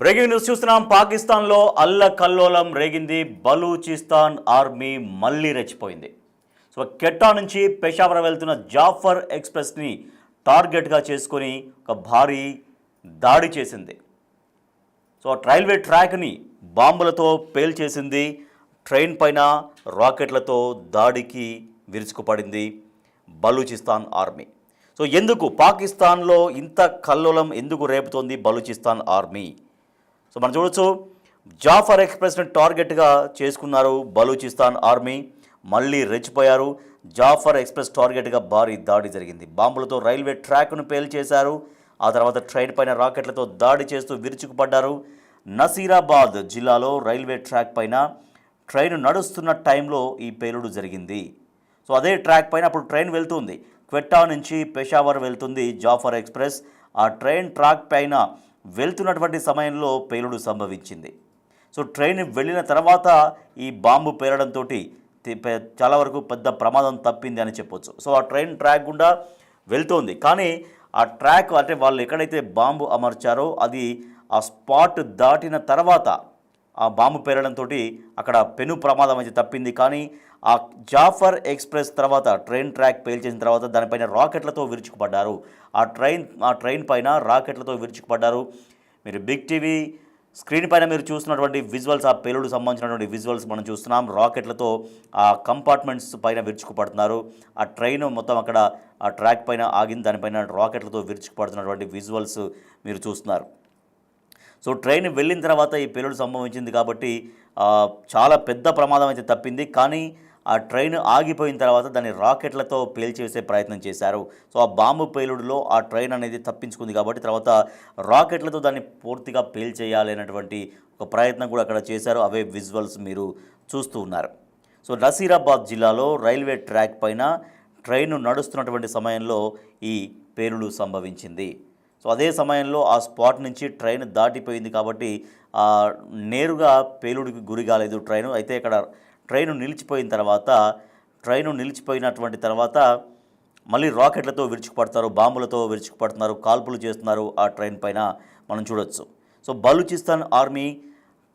Breaking news చూస్తున్నాం. పాకిస్తాన్లో అల్లకల్లోలం రేగింది. బలూచిస్తాన్ ఆర్మీ మళ్ళీ రెచ్చిపోయింది. సో కెట్టా నుంచి పెషావర్ వెళ్తున్న జాఫర్ ఎక్స్ప్రెస్ని టార్గెట్గా చేసుకొని ఒక భారీ దాడి చేసింది. సో రైల్వే ట్రాక్ని బాంబులతో పేల్చేసింది. ట్రైన్ పైన రాకెట్లతో దాడికి విరుచుకుపడింది బలూచిస్తాన్ ఆర్మీ. సో ఎందుకు పాకిస్తాన్లో ఇంత కల్లోలం ఎందుకు రేపుతోంది బలూచిస్తాన్ ఆర్మీ? సో మనం చూడొచ్చు, జాఫర్ ఎక్స్ప్రెస్ని టార్గెట్గా చేసుకున్నారు బలూచిస్తాన్ ఆర్మీ. మళ్ళీ రెచ్చిపోయారు. జాఫర్ ఎక్స్ప్రెస్ టార్గెట్గా భారీ దాడి జరిగింది. బాంబులతో రైల్వే ట్రాక్ను పేల్చేశారు. ఆ తర్వాత ట్రైన్ పైన రాకెట్లతో దాడి చేస్తూ విరుచుకుపడ్డారు. నసీరాబాద్ జిల్లాలో రైల్వే ట్రాక్ పైన ట్రైన్ నడుస్తున్న టైంలో ఈ పేలుడు జరిగింది. సో అదే ట్రాక్ పైన అప్పుడు ట్రైన్ వెళ్తుంది. క్వెట్టా నుంచి పెషావర్ వెళ్తుంది జాఫర్ ఎక్స్ప్రెస్. ఆ ట్రైన్ ట్రాక్ పైన వెళ్తున్నటువంటి సమయంలో పేలుడు సంభవించింది. సో ట్రైన్ వెళ్ళిన తర్వాత ఈ బాంబు పేలడంతో చాలా వరకు పెద్ద ప్రమాదం తప్పింది అని చెప్పొచ్చు. సో ఆ ట్రైన్ ట్రాక్ గుండా వెళ్తోంది, కానీ ఆ ట్రాక్ అంటే వాళ్ళు ఎక్కడైతే బాంబు అమర్చారో అది ఆ స్పాట్ దాటిన తర్వాత ఆ బాంబు పేలడంతో అక్కడ పెను ప్రమాదం అయితే తప్పింది. కానీ ఆ జాఫర్ ఎక్స్ప్రెస్ తర్వాత ట్రైన్ ట్రాక్ పేల్చేసిన తర్వాత దానిపైన రాకెట్లతో విరుచుకుపడ్డారు. ఆ ట్రైన్ పైన రాకెట్లతో విరుచుకుపడ్డారు. మీరు బిగ్ టీవీ స్క్రీన్ పైన మీరు చూస్తున్నటువంటి విజువల్స్, ఆ పేలుడు సంబంధించినటువంటి విజువల్స్ మనం చూస్తున్నాం. రాకెట్లతో ఆ కంపార్ట్మెంట్స్ పైన విరుచుకుపడుతున్నారు. ఆ ట్రైన్ మొత్తం అక్కడ ఆ ట్రాక్ పైన ఆగింది, దానిపైన రాకెట్లతో విరుచుకుపడుతున్నటువంటి విజువల్స్ మీరు చూస్తున్నారు. సో ట్రైన్ వెళ్ళిన తర్వాత ఈ పేలుడు సంభవించింది కాబట్టి చాలా పెద్ద ప్రమాదం అయితే తప్పింది. కానీ ఆ ట్రైన్ ఆగిపోయిన తర్వాత దాన్ని రాకెట్లతో పేల్చేసే ప్రయత్నం చేశారు. సో ఆ బాంబు పేలుడులో ఆ ట్రైన్ అనేది తప్పించుకుంది కాబట్టి తర్వాత రాకెట్లతో దాన్ని పూర్తిగా పేల్చేయాలి అనేటువంటి ఒక ప్రయత్నం కూడా అక్కడ చేశారు. అవే విజువల్స్ మీరు చూస్తూ ఉన్నారు. సో నసీరాబాద్ జిల్లాలో రైల్వే ట్రాక్ పైన ట్రైన్ నడుస్తున్నటువంటి సమయంలో ఈ పేలుడు సంభవించింది. సో అదే సమయంలో ఆ స్పాట్ నుంచి ట్రైన్ దాటిపోయింది కాబట్టి నేరుగా పేలుడికి గురి కాలేదు ట్రైను. అయితే ఇక్కడ ట్రైను నిలిచిపోయినటువంటి తర్వాత మళ్ళీ రాకెట్లతో విరుచుకుపడతారు, బాంబులతో విరుచుకుపడుతున్నారు, కాల్పులు చేస్తున్నారు ఆ ట్రైన్ పైన మనం చూడొచ్చు. సో బలూచిస్తాన్ ఆర్మీ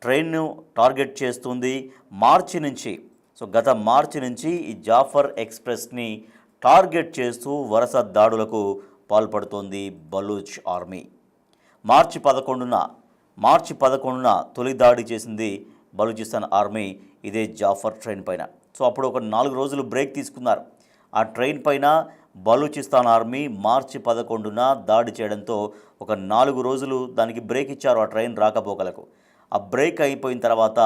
ట్రైన్ను టార్గెట్ చేస్తుంది గత మార్చి నుంచి ఈ జాఫర్ ఎక్స్ప్రెస్ని టార్గెట్ చేస్తూ వరుస దాడులకు పాల్పడుతోంది బలూచ్ ఆర్మీ. మార్చి 11న తొలి దాడి చేసింది బలూచిస్తాన్ ఆర్మీ ఇదే జాఫర్ ట్రైన్ పైన. సో అప్పుడు ఒక 4 రోజులు బ్రేక్ తీసుకున్నారు. ఆ ట్రైన్ పైన బలూచిస్తాన్ ఆర్మీ మార్చి 11న దాడి చేయడంతో ఒక 4 రోజులు దానికి బ్రేక్ ఇచ్చారు ఆ ట్రైన్ రాకపోకలకు. ఆ బ్రేక్ అయిపోయిన తర్వాత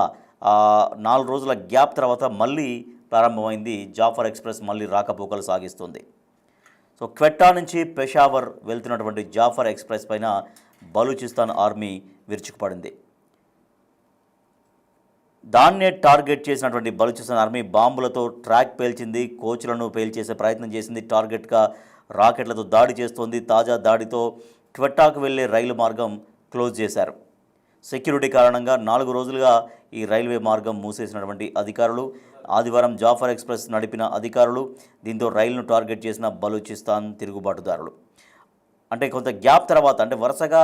4 రోజుల గ్యాప్ తర్వాత మళ్ళీ ప్రారంభమైంది జాఫర్ ఎక్స్ప్రెస్, మళ్ళీ రాకపోకలు సాగిస్తుంది. సో క్వెట్టా నుంచి పెషావర్ వెళ్తున్నటువంటి జాఫర్ ఎక్స్ప్రెస్ పైన బలూచిస్తాన్ ఆర్మీ విరుచుకుపడింది. దాన్నే టార్గెట్ చేసినటువంటి బలూచిస్తాన్ ఆర్మీ బాంబులతో ట్రాక్ పేల్చింది, కోచ్లను పేల్చేసే ప్రయత్నం చేసింది, టార్గెట్గా రాకెట్లతో దాడి చేస్తోంది. తాజా దాడితో క్వెట్టాకు వెళ్లే రైలు మార్గం క్లోజ్ చేశారు. సెక్యూరిటీ కారణంగా 4 రోజులుగా ఈ రైల్వే మార్గం మూసేసినటువంటి అధికారులు, ఆదివారం జాఫర్ ఎక్స్ప్రెస్ నడిపిన అధికారులు, దీంతో రైలును టార్గెట్ చేసిన బలూచిస్తాన్ తిరుగుబాటుదారులు. అంటే కొంత గ్యాప్ తర్వాత, అంటే వరుసగా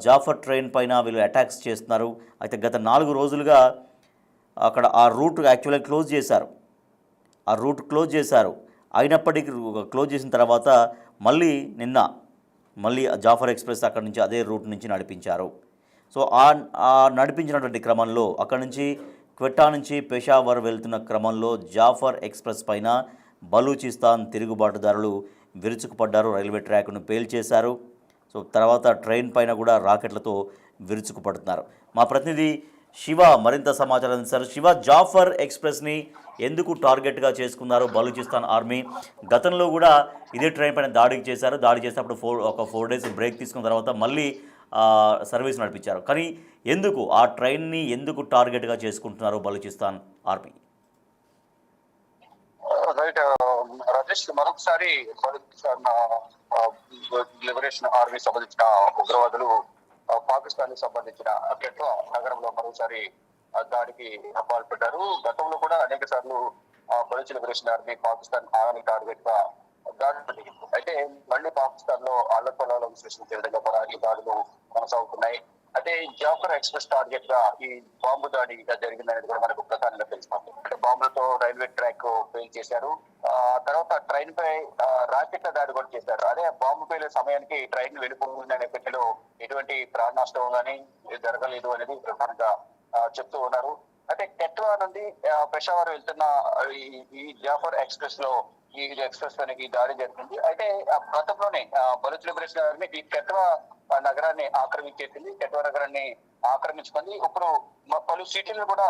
జాఫర్ ట్రైన్ పైన వీళ్ళు అటాక్స్ చేస్తున్నారు. అయితే గత 4 రోజులుగా అక్కడ ఆ రూట్ యాక్చువల్గా క్లోజ్ చేశారు. అయినప్పటికీ క్లోజ్ చేసిన తర్వాత మళ్ళీ జాఫర్ ఎక్స్ప్రెస్ అక్కడి నుంచి అదే రూట్ నుంచి నడిపించారు. సో ఆ నడిపించినటువంటి క్రమంలో అక్కడి నుంచి క్వెట్టా నుంచి పెషావర్ వెళ్తున్న క్రమంలో జాఫర్ ఎక్స్ప్రెస్ పైన బలూచిస్తాన్ తిరుగుబాటుదారులు విరుచుకుపడ్డారు, రైల్వే ట్రాక్ను పేల్చేశారు. సో తర్వాత ట్రైన్ పైన కూడా రాకెట్లతో విరుచుకుపడుతున్నారు. మా ప్రతినిధి శివ మరింత సమాచారం అందిస్తారు. శివ, జాఫర్ ఎక్స్ప్రెస్ని ఎందుకు టార్గెట్గా చేసుకున్నారు బలూచిస్తాన్ ఆర్మీ? గతంలో కూడా ఇదే ట్రైన్ పైన దాడి చేసినప్పుడు 4 డేస్ బ్రేక్ తీసుకున్న తర్వాత మళ్ళీ సర్వీస్ నడిపించారు. కానీ ఎందుకు ఆ ట్రైన్ని టార్గెట్గా చేసుకుంటున్నారు బలూచిస్తాన్ ఆర్మీ? రైట్ రాజేష్, మరొకసారి బలూచిస్తాన్ లిబరేషన్ ఆర్మీ సంబంధించిన ఉగ్రవాదులు పాకిస్తాన్ కి సంబంధించిన క్వెట్టా నగరంలో మరోసారి దాడికి పాల్పడ్డారు. గతంలో కూడా అనేక సార్లు Baloch liberation army Pakistan army target గా దాడులు జరిగింది. అయితే మళ్ళీ పాకిస్తాన్ లో అల్లకొల్లాలో సృష్టించే విధంగా కూడా ఈ దాడులు కొనసాగుతున్నాయి. అయితే జాఫర్ ఎక్స్ప్రెస్ టార్గెట్ గా ఈ బాంబు దాడి జరిగిందనేది కూడా మనకు ప్రధానంగా తెలిసిపోతుంది. అంటే బాంబులతో రైల్వే ట్రాక్ ఫెయిల్ చేశారు. తర్వాత ట్రైన్ పై రాకెట్ల దాడి కూడా చేశారు. అదే బాంబు పేలే సమయానికి ట్రైన్ వెళ్ళిపోతున్న నేపథ్యంలో ఎటువంటి ప్రాణ నష్టం కానీ జరగలేదు అనేది ప్రధానంగా చెప్తూ ఉన్నారు. అయితే కెట్వా నుండి పెషావర్ వెళ్తున్న ఈ జాఫర్ ఎక్స్ప్రెస్ లో ఈ ఎక్స్ప్రెస్ పైన దాడి జరిగింది. అయితే గతంలోనే బలూచ్ లిబరేషన్ ఆర్మీ ఈ కెట్వా నగరాన్ని ఆక్రమించేసింది. కెట్వా నగరాన్ని ఆక్రమించుకుంది. ఇప్పుడు పలు సిటీలను కూడా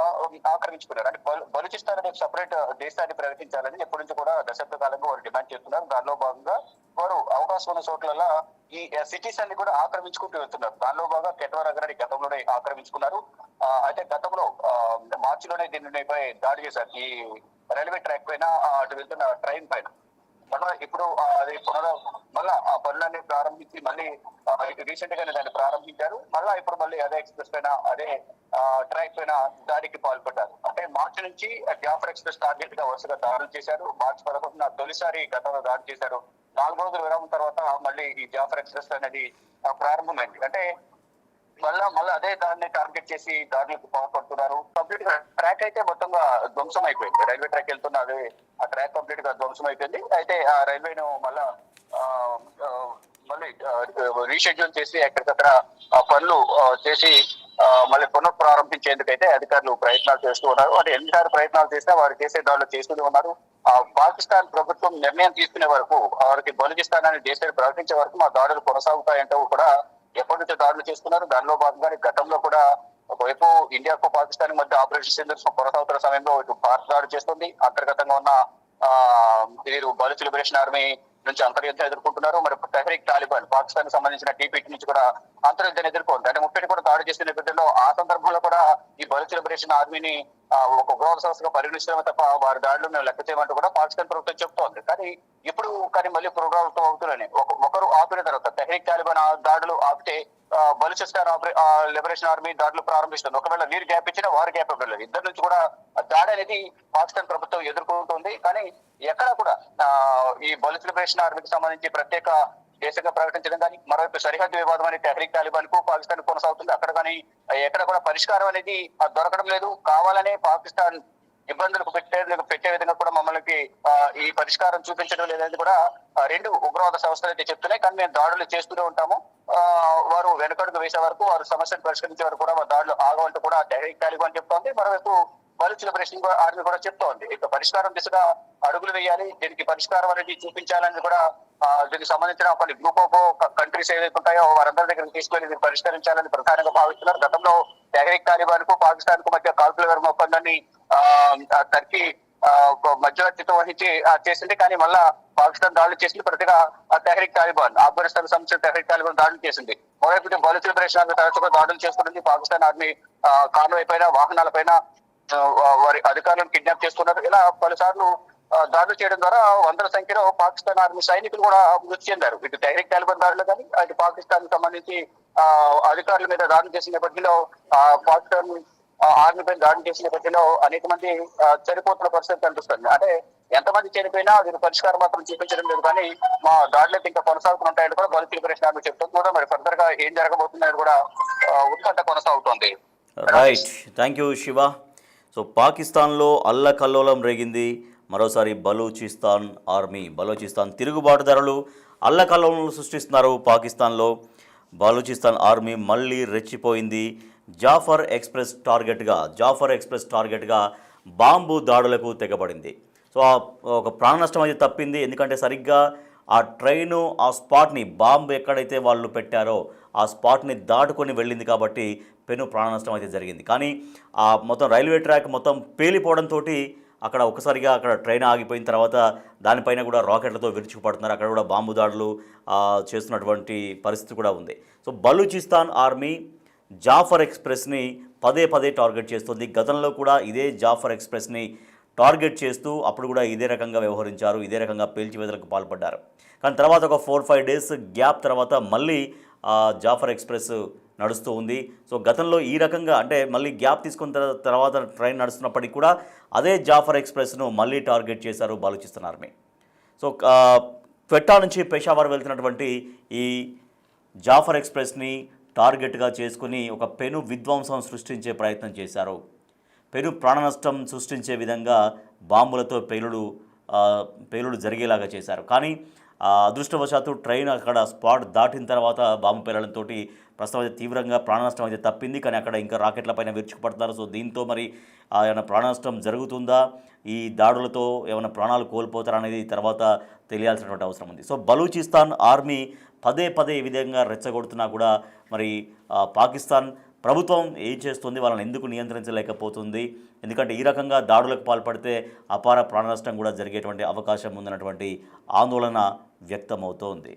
ఆక్రమించుకున్నారు. అంటే బలూచిస్తాన్ అనే సపరేట్ దేశాన్ని ప్రకటించాలని ఎప్పటి నుంచి కూడా దశాబ్ద కాలంగా వారు డిమాండ్ చేస్తున్నారు. దానిలో భాగంగా వారు అవకాశం ఉన్న చోట్ల ఈ సిటీస్ అన్ని కూడా ఆక్రమించుకుంటూ వెళ్తున్నారు. దానిలో భాగంగా కెట్వా నగరాన్ని గతంలోనే ఆక్రమించుకున్నారు. అయితే గతంలో మార్చిలోనే దీనిపై దాడి చేశారు. ఈ రైల్వే ట్రాక్ పైన అటు వెళ్తున్న ట్రైన్ పైన మళ్ళా ఇప్పుడు అది మళ్ళా ఆ పనులన్నీ ప్రారంభించి మళ్ళీ రీసెంట్ గానే దాన్ని ప్రారంభించారు. మళ్ళా ఇప్పుడు మళ్ళీ అదే ఎక్స్ప్రెస్ పైన అదే ట్రాక్ పైన దాడికి పాల్పడ్డారు. అంటే మార్చి నుంచి జాఫర్ ఎక్స్ప్రెస్ టార్గెట్ గా వరుసగా దాడులు చేశారు. మార్చి 11న తొలిసారి గతంలో దాడి చేశారు. 4 రోజుల విరామం తర్వాత మళ్ళీ ఈ జాఫర్ ఎక్స్ప్రెస్ అనేది ప్రారంభమైంది. అంటే మళ్ళీ అదే దాన్ని టార్గెట్ చేసి దాడులకు పాల్పడుతున్నారు. కంప్లీట్ గా ట్రాక్ అయితే మొత్తంగా ధ్వంసం అయిపోయింది. రైల్వే ట్రాక్ వెళ్తున్న అదే ఆ ట్రాక్ కంప్లీట్ గా ధ్వంసం అయిపోయింది. అయితే ఆ రైల్వేను మళ్ళీ రీషెడ్యూల్ చేసి ఎక్కడికక్కడ పనులు చేసి మళ్ళీ పునఃప్రారంభించేందుకైతే అధికారులు ప్రయత్నాలు చేస్తూ ఉన్నారు. అంటే ఎన్నిసార్లు ప్రయత్నాలు చేసినా వారు చేసే దాడులు చేస్తూనే ఉన్నారు. పాకిస్తాన్ ప్రభుత్వం నిర్ణయం తీసుకునే వరకు వారికి బలూచిస్తాన్ అనే దేశాన్ని ప్రకటించే వరకు మా దాడులు కొనసాగుతాయంటూ కూడా ఎప్పటి నుంచో దాడులు చేస్తున్నారు. దానిలో భాగంగానే గతంలో కూడా ఒకవైపు ఇండియాకు పాకిస్తాన్ మధ్య ఆపరేషన్ సింధూర్ కొనసాగుతున్న సమయంలో భారత్ దాడి చేస్తుంది. అంతర్గతంగా ఉన్న వీరు బలూచ్ లిబరేషన్ ఆర్మీ నుంచి అంతర్యుద్ధం ఎదుర్కొంటున్నారు. మరి తెహ్రీక్ తాలిబాన్ పాకిస్తాన్ సంబంధించిన టీపీటీ నుంచి కూడా అంతర్యుద్ధం ఎదుర్కొంది. అంటే ముప్పటి కూడా దాడి చేసిన నేపథ్యంలో ఆ సందర్భంలో కూడా ఈ బలూచ్ లిబరేషన్ ఆర్మీని ఒక ఉగ్రవాద సంస్థగా పరిగణించడమే తప్ప వారి దాడులు మేము లెక్క చేయమంటూ కూడా పాకిస్తాన్ ప్రభుత్వం చెప్తోంది. కానీ మళ్ళీ పునరావృతం అవుతున్నాయి. ఒకరు ఆపిన తర్వాత తెహ్రీక్ తాలిబాన్ దాడులు ఆపితే బలూచిస్తాన్ లిబరేషన్ ఆర్మీ దాడులు ప్రారంభిస్తుంది. ఒకవేళ వీరు గ్యాప్ ఇచ్చినా వారు గ్యాప్ ఇవ్వలేదు. ఇద్దరు నుంచి కూడా దాడి అనేది పాకిస్తాన్ ప్రభుత్వం ఎదుర్కొంటుంది. కానీ ఎక్కడ కూడా ఈ బలూచ్ లిబరేషన్ ఆర్మీకి సంబంధించి ప్రత్యేక దేశంగా ప్రకటించడం కానీ మరోవైపు సరిహద్దు వివాదం అనేది తెహ్రీక్ తాలిబాన్ కు పాకిస్తాన్ కొనసాగుతుంది. అక్కడ కానీ ఎక్కడ కూడా పరిష్కారం అనేది దొరకడం లేదు. కావాలనే పాకిస్తాన్ ఇబ్బందులకు పెట్టే విధంగా కూడా మమ్మల్ని ఈ పరిష్కారం చూపించడం లేదనేది కూడా రెండు ఉగ్రవాద సంస్థలు అయితే చెప్తున్నాయి. కానీ మేము దాడులు చేస్తూనే ఉంటాము. వారు వెనుకడుగు వేసే వరకు వారు సమస్యను పరిష్కరించే వరకు కూడా దాడులు ఆగవంటూ కూడా తెహ్రీక్ తాలిబాన్ చెప్తోంది. మరోవైపు బలూచ్ లిబరేషన్ ఆర్మీ కూడా చెప్తోంది. ఇక పరిష్కారం దిశగా అడుగులు వేయాలి, దీనికి పరిష్కారం అనేది చూపించాలని కూడా దీనికి సంబంధించిన కొన్ని గ్రూప్ ఆఫ్ కంట్రీస్ ఏదైతే ఉంటాయో వారందరి దగ్గరికి తీసుకెళ్లి దీన్ని పరిష్కరించాలని ప్రధానంగా భావిస్తున్నారు. గతంలో తెహ్రీక్ తాలిబాన్ కు పాకిస్తాన్ కు మధ్య కాల్పుల విరమణ ఒప్పందాన్ని టర్కీ మధ్యవర్తిత్వం వహించి చేసింది. కానీ మళ్ళా పాకిస్తాన్ దాడులు చేసింది. ప్రతిగా తెహ్రీక్ తాలిబాన్ ఆఫ్ఘనిస్తాన్ సంబంధించిన తెహ్రీక్ తాలిబాన్ దాడులు చేసింది. మరోవైపు బలూచ్ లిబరేషన్ ఆర్మీ తరచుగా దాడులు చేస్తున్నది. పాకిస్తాన్ ఆర్మీ కాన్వాయ్ పైన వాహనాల పైన వారి అధికారులను కిడ్నాప్ చేస్తున్నారు. ఇలా పలుసార్లు దాడులు చేయడం ద్వారా వందల సంఖ్యలో పాకిస్తాన్ ఆర్మీ సైనికులు కూడా మృతి చెందారు. ఇటు తెహ్రీక్ తాలిబాన్ దాడులు కానీ అటు పాకిస్తాన్ కు సంబంధించి అధికారుల మీద దాడులు చేసిన నేపథ్యంలో పాకిస్తాన్ ఆర్మీ పైన దాడులు చేసిన నేపథ్యంలో అనేక మంది చనిపోతున్న పరిస్థితి కనిపిస్తుంది. అంటే ఎంతమంది చనిపోయినా దీని పరిష్కారం మాత్రం చూపించడం లేదు. కానీ మా దాడులు ఇంకా కొనసాగుతుంటాయని కూడా బలూచ్ లిబరేషన్ ఆర్మీ చెప్తుంది. కూడా మరి ఫర్దర్ గా ఏం జరగబోతుందని కూడా ఉత్కంఠ కొనసాగుతోంది. Right, thank you Shiva. So పాకిస్తాన్లో అల్లకల్లోలం రేగింది. మరోసారి బలూచిస్తాన్ తిరుగుబాటుదారులు అల్లకల్లోలం సృష్టిస్తున్నారు. పాకిస్తాన్లో బలూచిస్తాన్ ఆర్మీ మళ్ళీ రెచ్చిపోయింది. జాఫర్ ఎక్స్ప్రెస్ టార్గెట్గా బాంబు దాడులకు తెగబడింది. సో ఒక ప్రాణ నష్టం అయితే తప్పింది. ఎందుకంటే సరిగ్గా ఆ ట్రైను ఆ స్పాట్ని బాంబు ఎక్కడైతే వాళ్ళు పెట్టారో ఆ స్పాట్ని దాటుకొని వెళ్ళింది కాబట్టి పెను ప్రాణ నష్టం అయితే జరిగింది. కానీ ఆ మొత్తం రైల్వే ట్రాక్ మొత్తం పేలిపోవడంతో అక్కడ ఒకసారిగా అక్కడ ట్రైన్ ఆగిపోయిన తర్వాత దానిపైన కూడా రాకెట్లతో విరుచుకుపడుతున్నారు. అక్కడ కూడా బాంబు దాడులు చేస్తున్నటువంటి పరిస్థితి కూడా ఉంది. సో బలూచిస్తాన్ ఆర్మీ జాఫర్ ఎక్స్ప్రెస్ని పదే టార్గెట్ చేస్తుంది. గతంలో కూడా ఇదే జాఫర్ ఎక్స్ప్రెస్ని టార్గెట్ చేస్తూ అప్పుడు కూడా ఇదే రకంగా వ్యవహరించారు, ఇదే రకంగా పేల్చివేతలకు పాల్పడ్డారు. కానీ తర్వాత ఒక 4-5 డేస్ గ్యాప్ తర్వాత మళ్ళీ జాఫర్ ఎక్స్ప్రెస్ నడుస్తూ ఉంది. సో గతంలో ఈ రకంగా అంటే మళ్ళీ గ్యాప్ తీసుకున్న తర్వాత ట్రైన్ నడుస్తున్నప్పటికీ కూడా అదే జాఫర్ ఎక్స్ప్రెస్ను మళ్ళీ టార్గెట్ చేశారు బలూచిస్తాన్ ఆర్మీ. సో క్వెట్టా నుంచి పెషావర్ వెళ్తున్నటువంటి ఈ జాఫర్ ఎక్స్ప్రెస్ని టార్గెట్గా చేసుకుని ఒక పెను విధ్వంసం సృష్టించే ప్రయత్నం చేశారు. పెను ప్రాణనష్టం సృష్టించే విధంగా బాంబులతో పేలుడు జరిగేలాగా చేశారు. కానీ అదృష్టవశాత్తు ట్రైన్ అక్కడ స్పాట్ దాటిన తర్వాత బాంబు పేలడంతో ప్రస్తుతం అయితే తీవ్రంగా ప్రాణనష్టం అయితే తప్పింది. కానీ అక్కడ ఇంకా రాకెట్ల పైన విరుచుకుపడుతున్నారు. సో దీంతో మరి ఏమైనా ప్రాణనష్టం జరుగుతుందా, ఈ దాడులతో ఏమైనా ప్రాణాలు కోల్పోతారా అనేది తర్వాత తెలియాల్సినటువంటి అవసరం ఉంది. సో బలూచిస్తాన్ ఆర్మీ పదే పదే ఈ విధంగా రెచ్చగొడుతున్నా కూడా మరి పాకిస్తాన్ ప్రభుత్వం ఏం చేస్తుంది, వాళ్ళని ఎందుకు నియంత్రించలేకపోతుంది? ఎందుకంటే ఈ రకంగా దాడులకు పాల్పడితే అపార ప్రాణ నష్టం కూడా జరిగేటువంటి అవకాశం ఉందన్నటువంటి ఆందోళన వ్యక్తమవుతోంది.